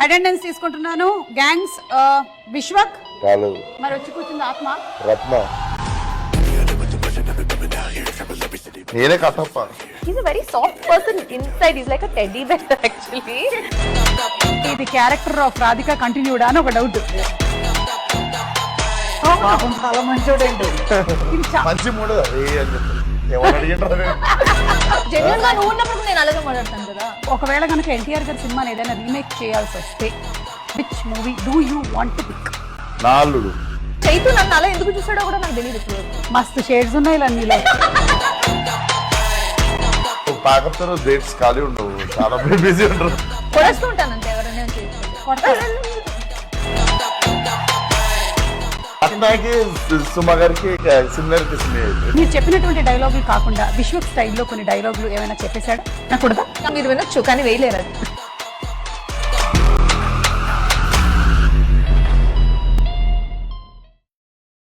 Attendance తీసుకుంటున్నాను. Gangs Vishwak రాలేదు. మరి వచ్చి కూర్చుంది ఆత్మ. రత్న నేనే Kattappa. He's a very soft person inside. He's like a teddy bear actually. ఇది క్యారెక్టర్ ఆఫ్ రాధిక కంటిన్యూడా అని ఒక డౌట్. చాలా మంచోడండి. ఇది మంచి మూడు అది అని చెప్పి ఎవరు అడిగింటారు. Genuine గా నువ్వు ఉన్నప్పుడు నేను అలాగే మాట్లాడతాను కదా. ఒకవేళ కనుక ఎన్టీఆర్ గారి సినిమాని ఏదైనా రీమేక్ చేయాల్సి వస్తే which movie do you want to pick? నాలుగు చైతు నన్ను అలా ఎందుకు చూసాడో కూడా నాకు తెలియదు ఇప్పుడు. మస్తు షేడ్స్ ఉన్నాయి ఇలా నీలో. పాకతో డేట్స్ ఖాళీ ఉండవు, చాలా బిజీ ఉంటారు. కొడేస్తూ ఉంటాను అంతే ఎవరైనా చేసి. రత్నాకి సుమ గారికి సిమిలారిటీస్ ఉన్నాయి. మీరు చెప్పినటువంటి డైలాగులు కాకుండా విశ్వక్ స్టైల్లో కొన్ని డైలాగులు ఏమైనా చెప్పేశాడా? నాకు కూడా మీరు వినొచ్చు కానీ వేయలేరు అది.